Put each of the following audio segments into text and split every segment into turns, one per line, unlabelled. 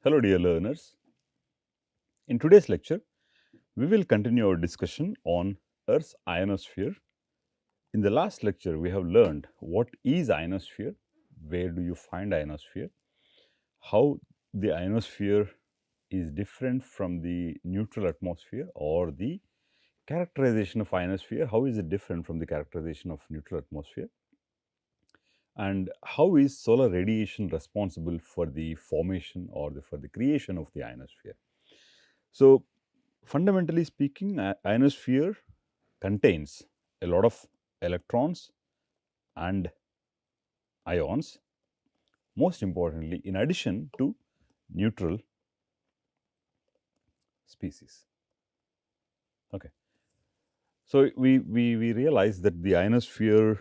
Hello dear learners. In today's lecture, we will continue our discussion on Earth's ionosphere. In the last lecture, we have learned what is ionosphere, where do you find ionosphere, how the ionosphere is different from the neutral atmosphere, or the characterization of ionosphere, how is it different from the characterization of neutral atmosphere, and how is solar radiation responsible for the formation or for the creation of the ionosphere. So, fundamentally speaking, ionosphere contains a lot of electrons and ions, most importantly, in addition to neutral species. Okay. So, we realize that the ionosphere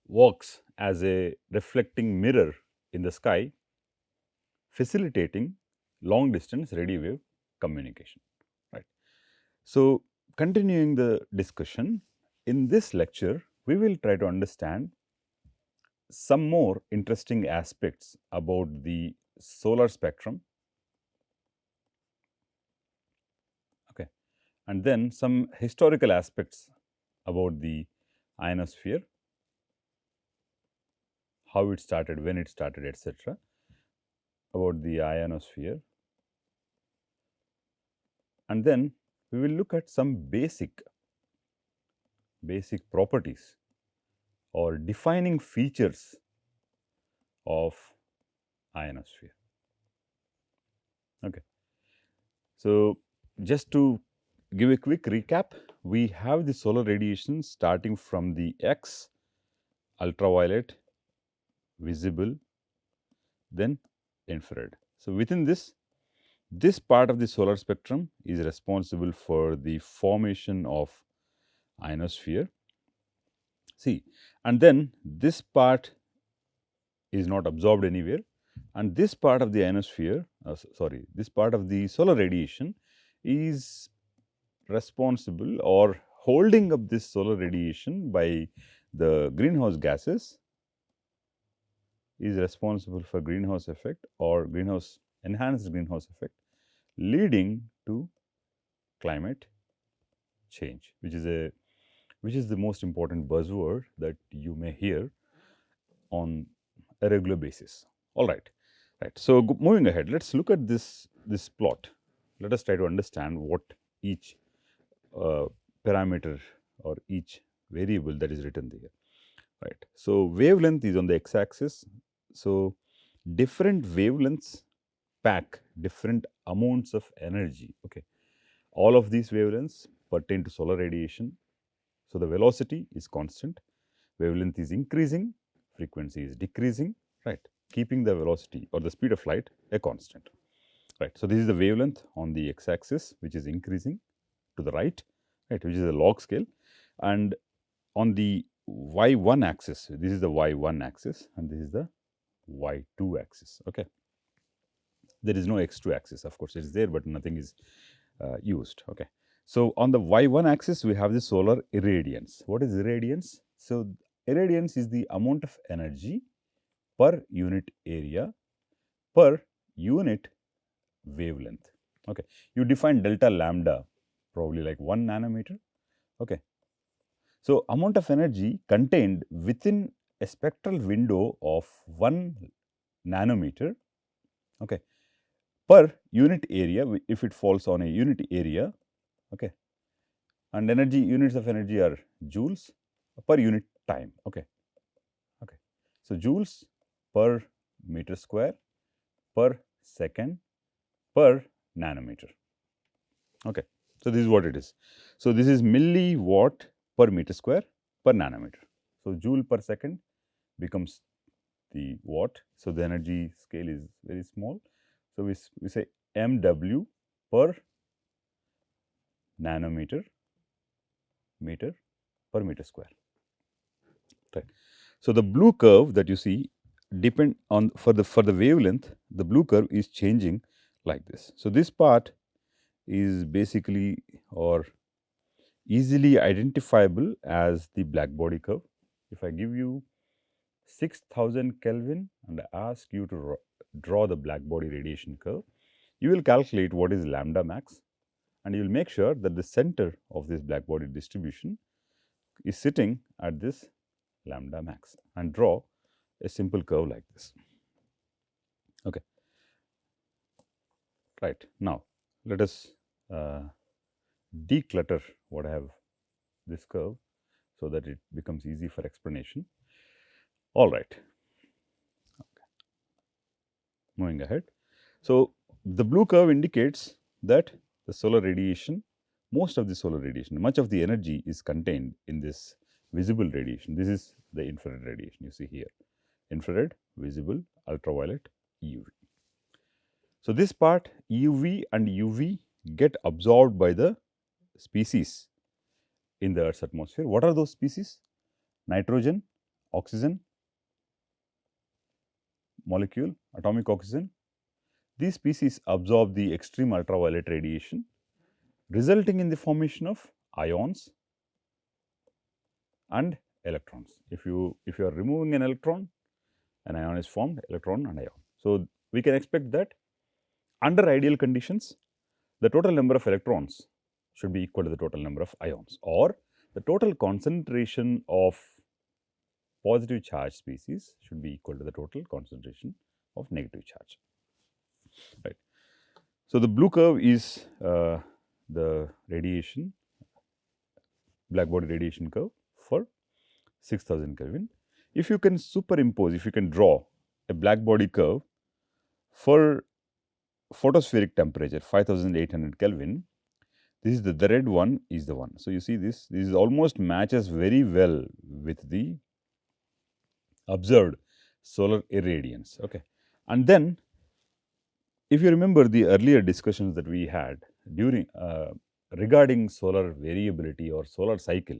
works as a reflecting mirror in the sky, facilitating long distance radio wave communication. Right. So, continuing the discussion, in this lecture, we will try to understand some more interesting aspects about the solar spectrum, okay, and then some historical aspects about the ionosphere, how it started, when it started, etc., about the ionosphere, and then we will look at some basic properties or defining features of ionosphere. Okay. So, just to give a quick recap, we have the solar radiation starting from the X, ultraviolet, visible, then infrared. So, within this part of the solar spectrum is responsible for the formation of ionosphere. See, and then this part is not absorbed anywhere, and this part of the ionosphere, this part of the solar radiation is responsible or holding up this solar radiation by the greenhouse gases, is responsible for greenhouse effect or enhanced greenhouse effect, leading to climate change, which is the most important buzzword that you may hear on a regular basis. All right, right. So, moving ahead, let's look at this plot. Let us try to understand what each parameter or each variable that is written there. Right. So, wavelength is on the x-axis. So, different wavelengths pack different amounts of energy. Okay. All of these wavelengths pertain to solar radiation. So, the velocity is constant, wavelength is increasing, frequency is decreasing, right, keeping the velocity or the speed of light a constant. Right. So, this is the wavelength on the x-axis, which is increasing to the right, which is a log scale, and on the y1 axis, this is the y1 axis and this is the y2 axis. Okay. There is no x2 axis, of course, it is there, but nothing is used. Okay. So, on the y1 axis, we have the solar irradiance. What is irradiance? So, irradiance is the amount of energy per unit area per unit wavelength. Okay. You define delta lambda probably like 1 nanometer. Okay. So, amount of energy contained within a spectral window of 1 nanometer, okay, per unit area if it falls on a unit area, okay, and energy units of energy are joules per unit time. Okay. Okay. So, joules per meter square per second per nanometer. Okay. So, this is what it is. So, this is milliwatt per meter square per nanometer. So, joule per second becomes the watt. So, the energy scale is very small. So, we say MW per nanometer meter per meter square. Right. So, the blue curve that you see depend on for the wavelength, the blue curve is changing like this. So, this part is basically or easily identifiable as the black body curve. If I give you 6000 Kelvin and ask you to draw the black body radiation curve, you will calculate what is lambda max, and you will make sure that the center of this black body distribution is sitting at this lambda max, and draw a simple curve like this. Okay. Right. Now, let us declutter what I have this curve so that it becomes easy for explanation. All right. Okay. Moving ahead. So, the blue curve indicates that the solar radiation, most of the solar radiation, much of the energy is contained in this visible radiation. This is the infrared radiation you see here: infrared, visible, ultraviolet, UV. So, this part UV and UV get absorbed by the species in the Earth's atmosphere. What are those species? Nitrogen, oxygen, molecule, atomic oxygen. These species absorb the extreme ultraviolet radiation, resulting in the formation of ions and electrons. If you are removing an electron, an ion is formed, electron and ion. So, we can expect that under ideal conditions, the total number of electrons should be equal to the total number of ions, or the total concentration of positive charge species should be equal to the total concentration of negative charge. Right. So, the blue curve is the radiation, black body radiation curve for 6000 Kelvin. If you can superimpose, if you can draw a black body curve for photospheric temperature 5800 Kelvin, this is the red one is the one. So, you see this is almost matches very well with the observed solar irradiance. Okay. And then if you remember the earlier discussions that we had during regarding solar variability or solar cycle,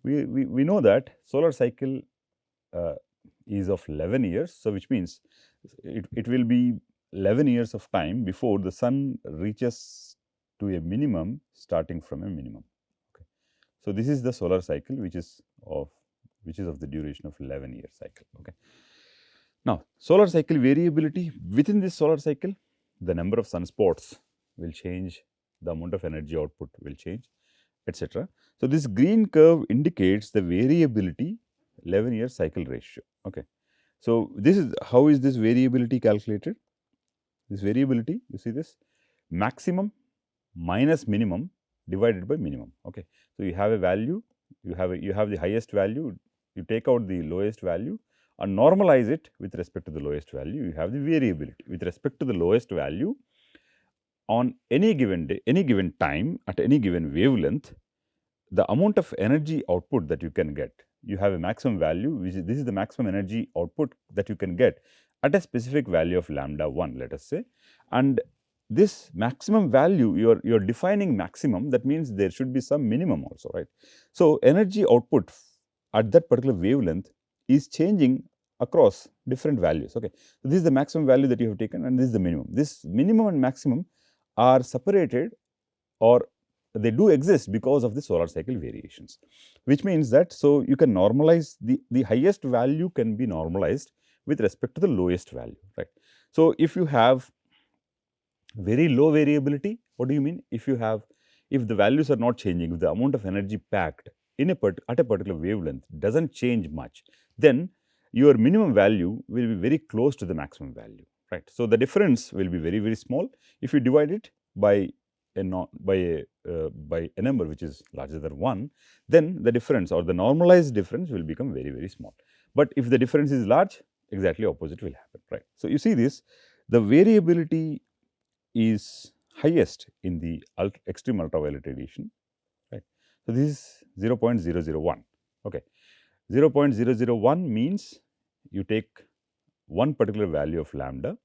we know that solar cycle is of 11 years. So, which means it will be 11 years of time before the sun reaches to a minimum starting from a minimum. Okay. So, this is the solar cycle which is of the duration of 11-year cycle. Okay. Now, solar cycle variability, within this solar cycle, the number of sunspots will change, the amount of energy output will change, etc. So, this green curve indicates the variability 11-year cycle ratio. Okay. So, this is how is this variability calculated? This variability, you see this, maximum minus minimum divided by minimum. Okay. So, you have a value, you have the highest value, you take out the lowest value and normalize it with respect to the lowest value. You have the variability with respect to the lowest value on any given day, any given time, at any given wavelength, the amount of energy output that you can get. You have a maximum value, which is this is the maximum energy output that you can get at a specific value of lambda 1, let us say. And this maximum value, you are defining maximum, that means there should be some minimum also, right. So, energy output at that particular wavelength is changing across different values. Okay. So, this is the maximum value that you have taken and this is the minimum. This minimum and maximum are separated, or they do exist because of the solar cycle variations, which means that, so you can normalize the highest value can be normalized with respect to the lowest value, right. So, if you have very low variability, what do you mean? If the values are not changing, if the amount of energy packed in at a particular wavelength does not change much, then your minimum value will be very close to the maximum value, right. So, the difference will be very, very small. If you divide it by a number which is larger than 1, then the difference or the normalized difference will become very, very small. But if the difference is large, exactly opposite will happen, right. So, you see this, the variability is highest in the extreme ultraviolet radiation, right. So, this is 0.001. Okay. 0.001 means you take one particular value of lambda,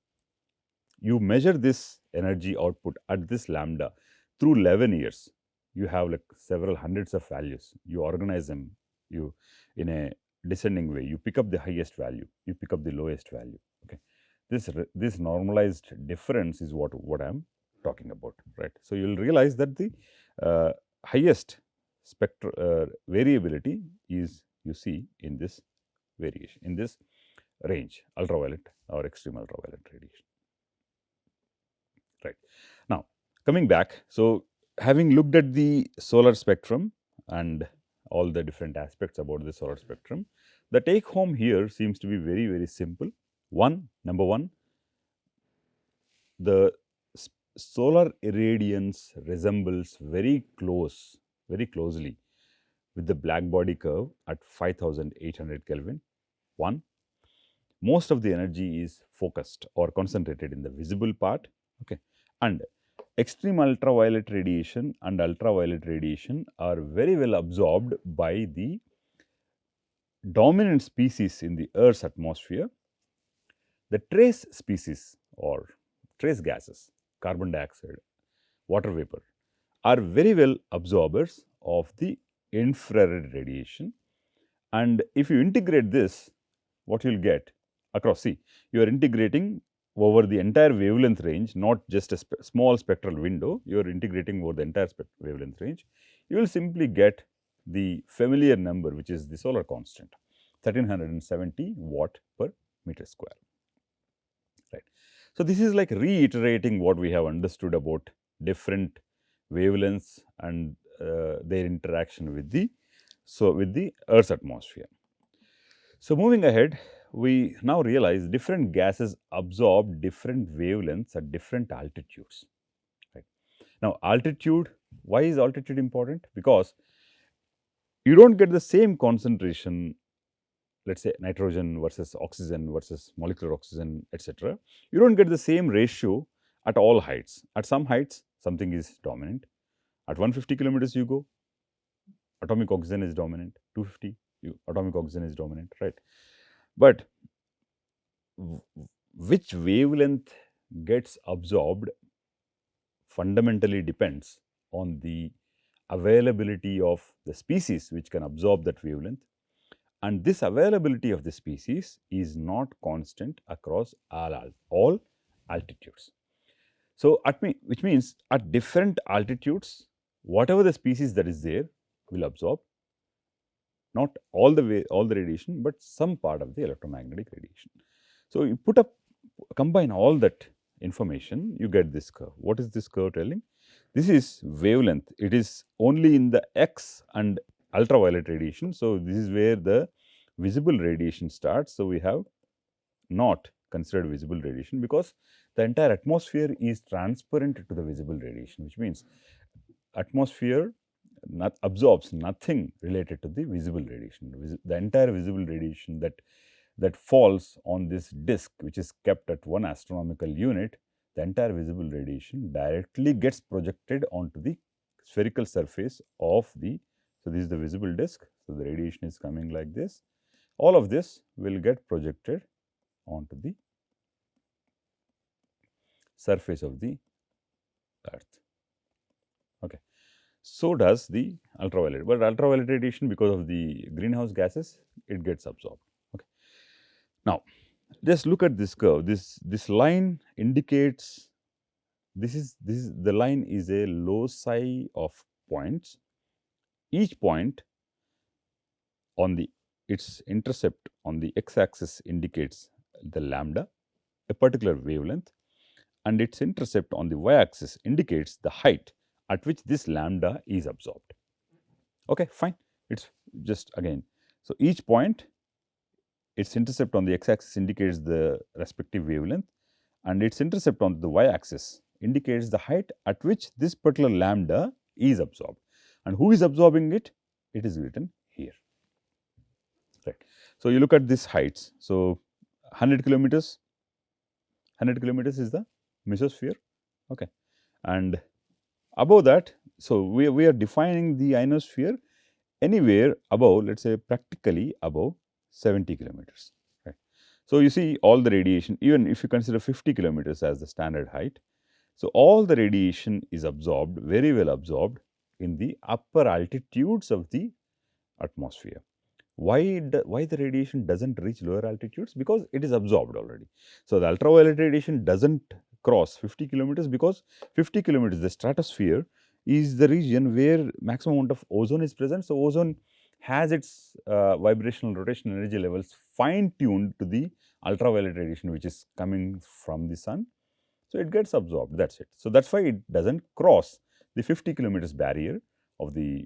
you measure this energy output at this lambda through 11 years. You have like several hundreds of values, you organize them, you in a descending way, you pick up the highest value, you pick up the lowest value. Okay. This normalized difference is what I am talking about, right. So, you will realize that the highest variability is you see in this variation, in this range, ultraviolet or extreme ultraviolet radiation. Right. Now, coming back, so having looked at the solar spectrum and all the different aspects about the solar spectrum, the take home here seems to be very, very simple. Number one, the solar irradiance resembles very closely with the black body curve at 5800 Kelvin. One, most of the energy is focused or concentrated in the visible part. Okay. And extreme ultraviolet radiation and ultraviolet radiation are very well absorbed by the dominant species in the Earth's atmosphere. The trace species or trace gases, carbon dioxide, water vapor, are very well absorbers of the infrared radiation. And if you integrate this, what you will get across, see, you are integrating over the entire wavelength range, not just a small spectral window, you are integrating over the entire wavelength range. You will simply get the familiar number, which is the solar constant, 1370 watt per meter square. Right. So, this is like reiterating what we have understood about different wavelengths and their interaction with the Earth's atmosphere. So, moving ahead, we now realize different gases absorb different wavelengths at different altitudes. Right. Now, altitude, why is altitude important? Because you do not get the same concentration, let us say nitrogen versus oxygen versus molecular oxygen, etc. You do not get the same ratio at all heights. At some heights, something is dominant. At 150 kilometers, you go, atomic oxygen is dominant. 250, atomic oxygen is dominant, right? But which wavelength gets absorbed fundamentally depends on the availability of the species which can absorb that wavelength, and this availability of the species is not constant across all altitudes. So, which means at different altitudes, whatever the species that is there will absorb not all the radiation, but some part of the electromagnetic radiation. So, you combine all that information, you get this curve. What is this curve telling? This is wavelength. It is only in the X and ultraviolet radiation. So, this is where the visible radiation starts. So, we have not considered visible radiation because the entire atmosphere is transparent to the visible radiation, which means atmosphere absorbs nothing related to the visible radiation. The entire visible radiation that falls on this disk, which is kept at 1 astronomical unit, the entire visible radiation directly gets projected onto the spherical surface of the, so this is the visible disk. So, the radiation is coming like this. All of this will get projected onto the surface of the Earth. Okay. So does the ultraviolet, but ultraviolet radiation, because of the greenhouse gases, it gets absorbed. Okay. Now, just look at this curve. This line indicates the line is a loci of points. Each point on its intercept on the x-axis indicates the lambda, a particular wavelength, and its intercept on the y-axis indicates the height at which this lambda is absorbed. Okay, fine. It's just again. So, each point, its intercept on the x-axis indicates the respective wavelength, and its intercept on the y-axis indicates the height at which this particular lambda is absorbed. And who is absorbing it? It is written here. Right. So, you look at these heights. So, 100 kilometers is the mesosphere. Okay. And above that, so we are defining the ionosphere anywhere above, let us say practically above 70 kilometers. Right. So, you see all the radiation, even if you consider 50 kilometers as the standard height. So, all the radiation is absorbed, very well absorbed in the upper altitudes of the atmosphere. Why the radiation does not reach lower altitudes? Because it is absorbed already. So, the ultraviolet radiation does not cross 50 kilometers because 50 kilometers, the stratosphere is the region where maximum amount of ozone is present. So, ozone has its vibrational rotational energy levels fine tuned to the ultraviolet radiation which is coming from the sun. So it gets absorbed. That's it. So that's why it doesn't cross the 50 kilometers barrier of the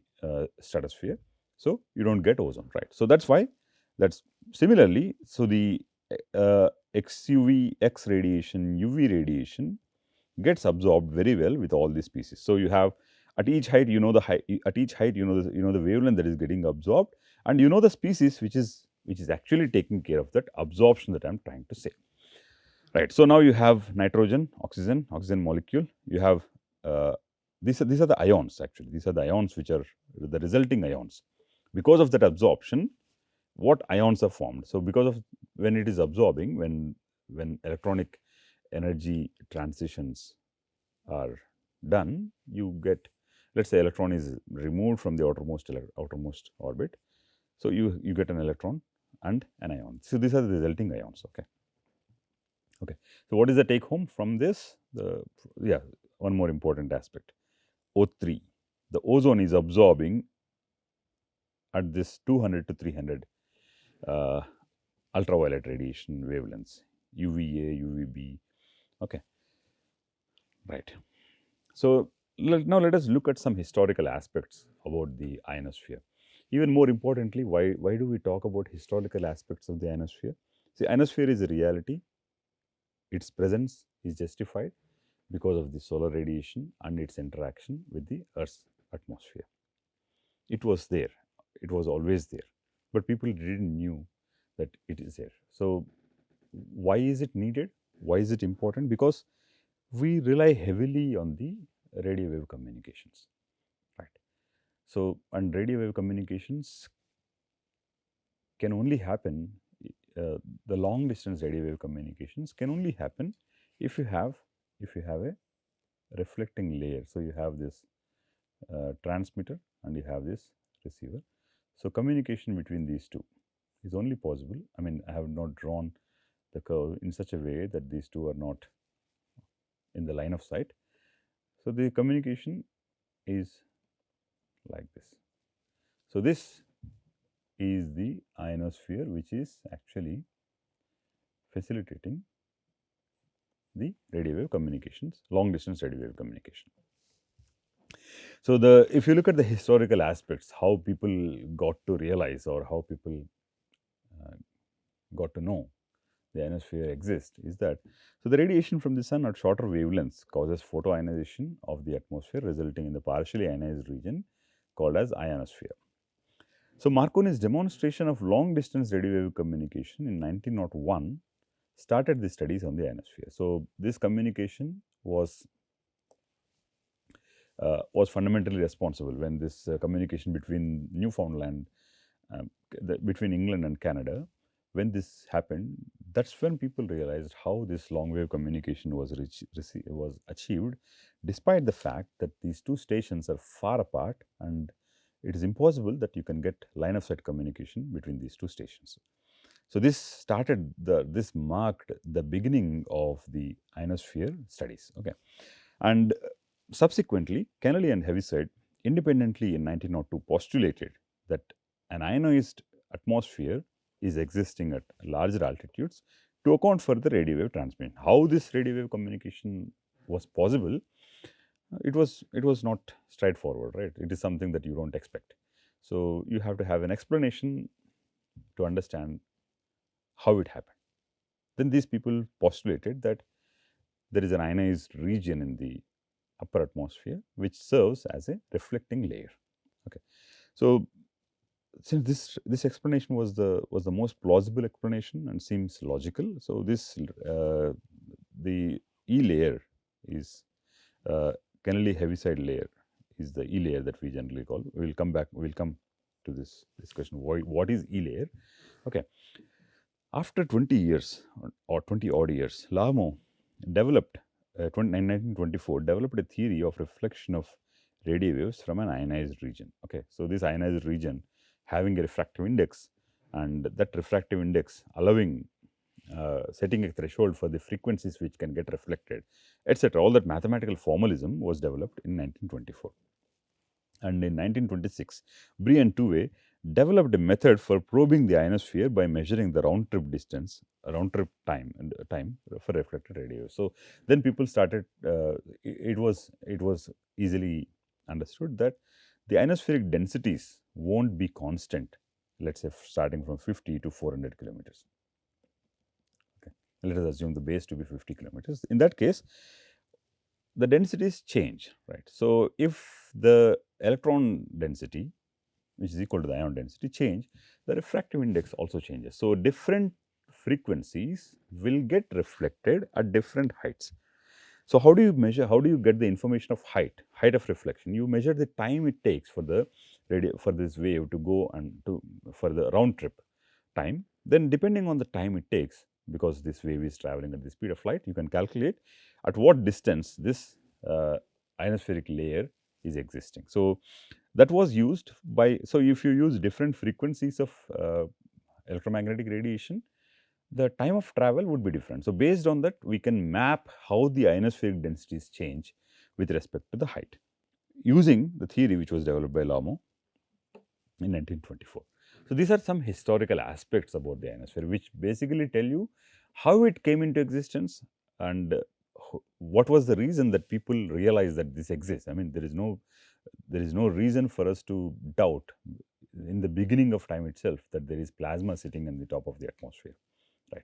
stratosphere. So you don't get ozone, right? So that's why. That's similarly. So the XUV, X radiation, UV radiation gets absorbed very well with all these species. So you have at each height, you know the height. At each height, you know the wavelength that is getting absorbed, and you know the species which is actually taking care of that absorption that I'm trying to say. Right. So now you have nitrogen, oxygen molecule. You have these are the ions actually. These are the ions which are the resulting ions. Because of that absorption, what ions are formed? So because of when it is absorbing, when electronic energy transitions are done, you get, let's say electron is removed from the outermost orbit. So you get an electron and an ion. So these are the resulting ions. Okay. Okay. So what is the take home from this? Yeah, one more important aspect. O3. The ozone is absorbing at this 200 to 300 uh, ultraviolet radiation wavelengths, UVA, UVB. Okay. Right. So now let us look at some historical aspects about the ionosphere. Even more importantly, why do we talk about historical aspects of the ionosphere? See, ionosphere is a reality. Its presence is justified because of the solar radiation and its interaction with the Earth's atmosphere. It was there, it was always there, but people didn't knew that it is there. So why is it needed? Why is it important? Because we rely heavily on the radio wave communications, right? So, and radio wave communications can only happen, the long distance radio wave communications can only happen if you have a reflecting layer. So you have this transmitter and you have this receiver. So communication between these two is only possible. I mean, I have not drawn the curve in such a way that these two are not in the line of sight. So the communication is like this. So this is the ionosphere, which is actually facilitating the radio wave communications, long distance radio wave communication. So if you look at the historical aspects, how people got to realize or how people got to know the ionosphere exists is that, so the radiation from the sun at shorter wavelengths causes photoionization of the atmosphere, resulting in the partially ionized region called as ionosphere. So Marconi's demonstration of long distance radio wave communication in 1901 started the studies on the ionosphere. So this communication was fundamentally responsible when this communication between Newfoundland, between England and Canada, when this happened, that's when people realized how this long wave communication was achieved, despite the fact that these two stations are far apart and it is impossible that you can get line of sight communication between these two stations. So this marked the beginning of the ionosphere studies. Okay, and subsequently, Kennelly and Heaviside independently in 1902 postulated that an ionized atmosphere is existing at larger altitudes to account for the radio wave transmission. How this radio wave communication was possible, it was not straightforward, right? It is something that you don't expect. So you have to have an explanation to understand how it happened. Then these people postulated that there is an ionized region in the upper atmosphere which serves as a reflecting layer. Okay, so since this explanation was the most plausible explanation and seems logical, so this the E layer is Kennelly Heaviside layer is the E layer that we generally call. We'll come to this discussion. What is E layer? Okay, after 20 years or 20 odd years, Lamo developed, in 1924, developed a theory of reflection of radio waves from an ionized region. Okay, so this ionized region having a refractive index, and that refractive index allowing setting a threshold for the frequencies which can get reflected, etc. All that mathematical formalism was developed in 1924. And in 1926, Brie and Touvet developed a method for probing the ionosphere by measuring the round trip distance, round trip time, and time for reflected radio waves. So then people started. It was easily understood that the ionospheric densities won't be constant. Let's say starting from 50 to 400 kilometers. Okay, let us assume the base to be 50 kilometers. In that case, the densities change, right? So if the electron density, which is equal to the ion density change, the refractive index also changes. So different frequencies will get reflected at different heights. So how do you measure, how do you get the information of height of reflection? You measure the time it takes for the for this wave to go and to for the round trip time. Then depending on the time it takes, because this wave is traveling at the speed of light, you can calculate at what distance this ionospheric layer is existing. So that was used by, so if you use different frequencies of electromagnetic radiation, the time of travel would be different. So based on that, we can map how the ionospheric densities change with respect to the height, using the theory which was developed by Lamo in 1924. So these are some historical aspects about the ionosphere, which basically tell you how it came into existence and what was the reason that people realized that this exists. I mean, there is no reason for us to doubt in the beginning of time itself that there is plasma sitting on the top of the atmosphere, right?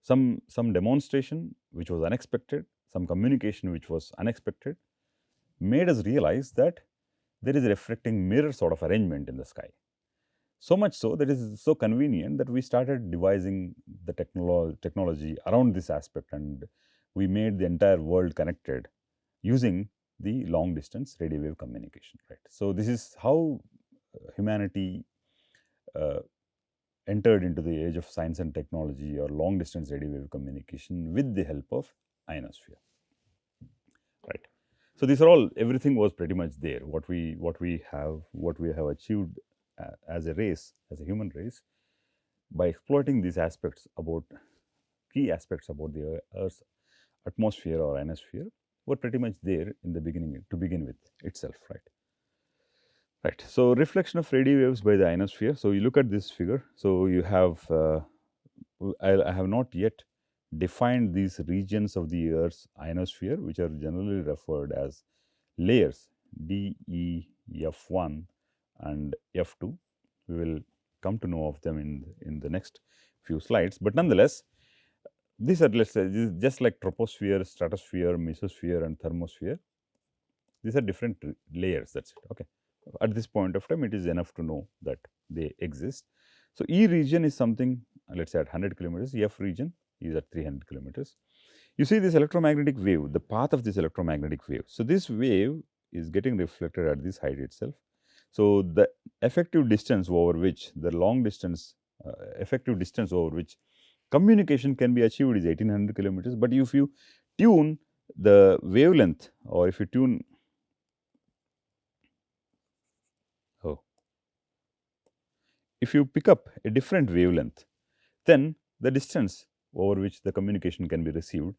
Some demonstration which was unexpected, some communication which was unexpected, made us realize that there is a reflecting mirror sort of arrangement in the sky. So much so that it is so convenient that we started devising the technology around this aspect, and we made the entire world connected using the long distance radio wave communication, right? So this is how humanity uh, entered into the age of science and technology, or long distance radio wave communication, with the help of ionosphere, right? So these are all, everything was pretty much there. What we have achieved as a race, as a human race, by exploiting these aspects about key aspects about the Earth's atmosphere or ionosphere, were pretty much there in the beginning to begin with itself, right? Right. So reflection of radio waves by the ionosphere. So you look at this figure. So you have, I have not yet defined these regions of the Earth's ionosphere, which are generally referred as layers D, E, F1 and F2. We will come to know of them in the next few slides. But nonetheless, these are, let's say, this is just like troposphere, stratosphere, mesosphere, and thermosphere. These are different layers. That's it. Okay. At this point of time, it is enough to know that they exist. So E region is something, let's say, at 100 kilometers. F region is at 300 kilometers. You see this electromagnetic wave, the path of this electromagnetic wave. So this wave is getting reflected at this height itself. So the effective distance over which the long distance, effective distance over which communication can be achieved is 1800 kilometers. But if you tune the wavelength, or if you tune, oh, if you pick up a different wavelength, then the distance over which the communication can be received,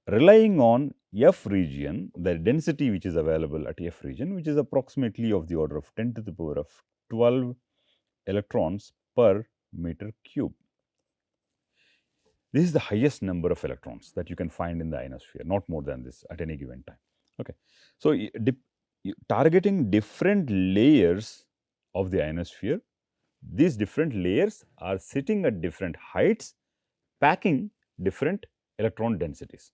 relying on F region, the density which is available at F region, which is approximately of the order of 10 to the power of 12 electrons per meter cube. This is the highest number of electrons that you can find in the ionosphere, not more than this at any given time. Okay. So targeting different layers of the ionosphere, these different layers are sitting at different heights, packing different electron densities.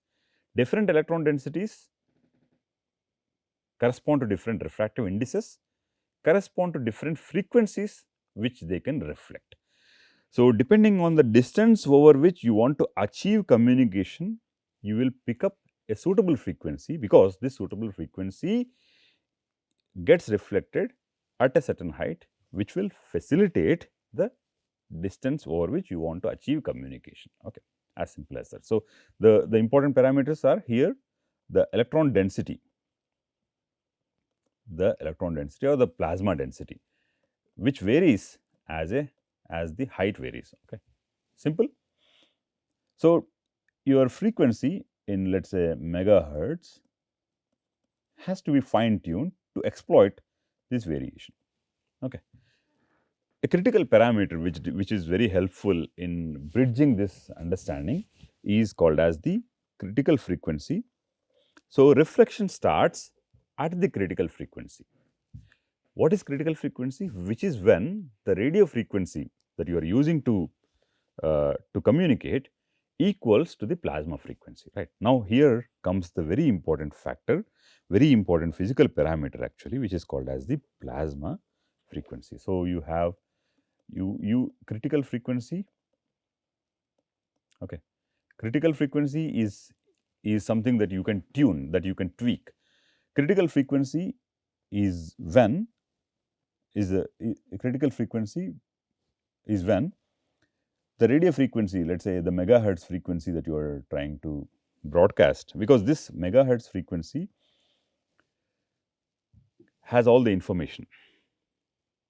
Different electron densities correspond to different refractive indices, correspond to different frequencies which they can reflect. So depending on the distance over which you want to achieve communication, you will pick up a suitable frequency, because this suitable frequency gets reflected at a certain height, which will facilitate the distance over which you want to achieve communication. Okay, as simple as that. So the important parameters are here: the electron density, or the plasma density, which varies as the height varies. Okay, simple. So your frequency in, let's say, megahertz has to be fine tuned to exploit this variation. Okay. A critical parameter which is very helpful in bridging this understanding is called as the critical frequency. So, reflection starts at the critical frequency. What is critical frequency? Which is when the radio frequency that you are using to communicate equals to the plasma frequency. Right now, here comes the very important factor, very important physical parameter actually, which is called as the plasma frequency. So, you have you critical frequency. Okay, critical frequency is something that you can tune, that you can tweak. Critical frequency is when is a critical frequency is when the radio frequency, let's say the megahertz frequency that you are trying to broadcast, because this megahertz frequency has all the information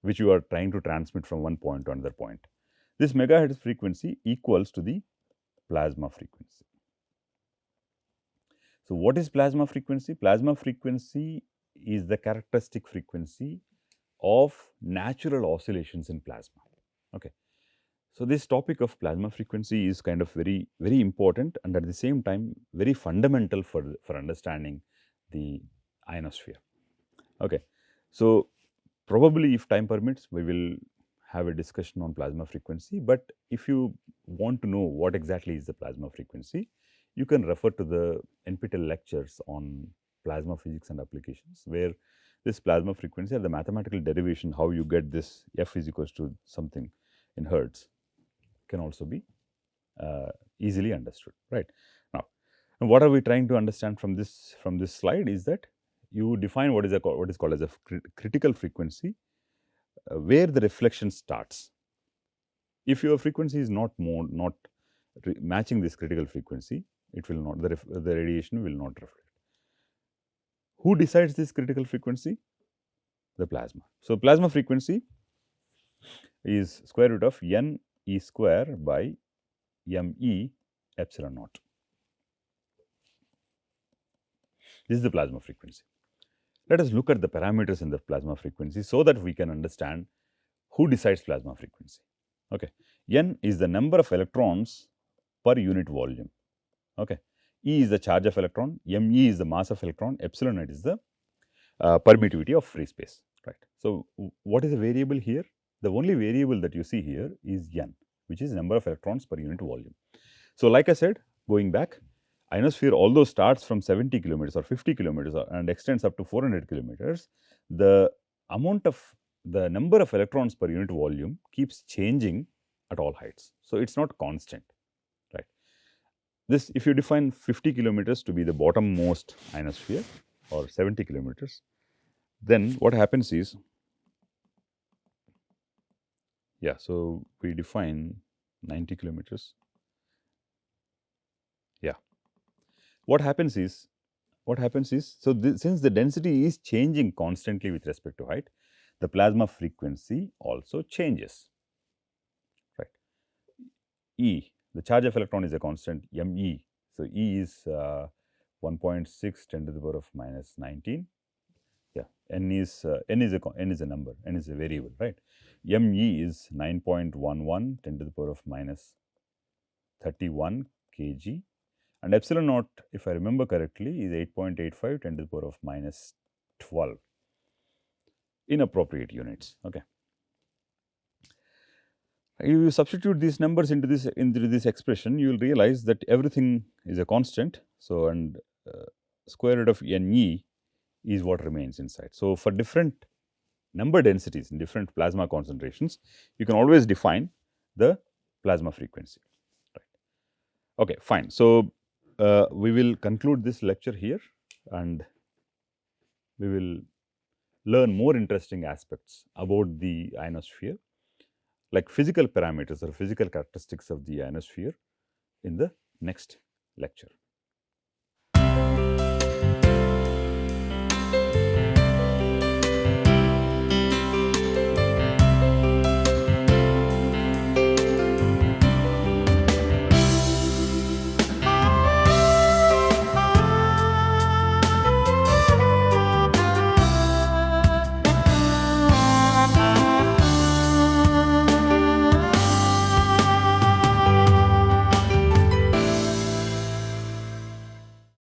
which you are trying to transmit from one point to another point. This megahertz frequency equals to the plasma frequency. So, what is plasma frequency? Plasma frequency is the characteristic frequency of natural oscillations in plasma. Okay. So, this topic of plasma frequency is kind of very, very important and at the same time very fundamental for understanding the ionosphere. Okay. So, probably if time permits, we will have a discussion on plasma frequency, but if you want to know what exactly is the plasma frequency, you can refer to the NPTEL lectures on plasma physics and applications, where this plasma frequency or the mathematical derivation, how you get this f is equals to something in hertz, can also be easily understood. Right now, what are we trying to understand from this slide is that you define what is called as a critical frequency, where the reflection starts. If your frequency is not matching this critical frequency, it will not, the radiation will not reflect. Who decides this critical frequency? The plasma. So, plasma frequency is square root of n e square by m e epsilon naught. This is the plasma frequency. Let us look at the parameters in the plasma frequency so that we can understand who decides plasma frequency. Okay. N is the number of electrons per unit volume. Okay. E is the charge of electron, me is the mass of electron, epsilon naught is the permittivity of free space. Right. So, what is the variable here? The only variable that you see here is n, which is number of electrons per unit volume. So, like I said, going back, ionosphere, although starts from 70 kilometers or 50 kilometers and extends up to 400 kilometers, the number of electrons per unit volume keeps changing at all heights. So, it is not constant, right. This, if you define 50 kilometers to be the bottommost ionosphere or 70 kilometers, then what happens is, yeah, so we define 90 kilometers. Yeah. What happens is, so since the density is changing constantly with respect to height, the plasma frequency also changes, right. E, the charge of electron is a constant, me. So, E is 1.6 10 to the power of minus 19. Yeah, n is a number, n is a variable, right. Me is 9.11 10 to the power of minus 31 kg. And epsilon naught, if I remember correctly, is 8.85 10 to the power of minus 12 in appropriate units. Okay. If you substitute these numbers into this expression, you will realize that everything is a constant. So, and square root of Ne is what remains inside. So, for different number densities in different plasma concentrations, you can always define the plasma frequency. Right. Okay, fine. So, we will conclude this lecture here and we will learn more interesting aspects about the ionosphere, like physical parameters or physical characteristics of the ionosphere, in the next lecture.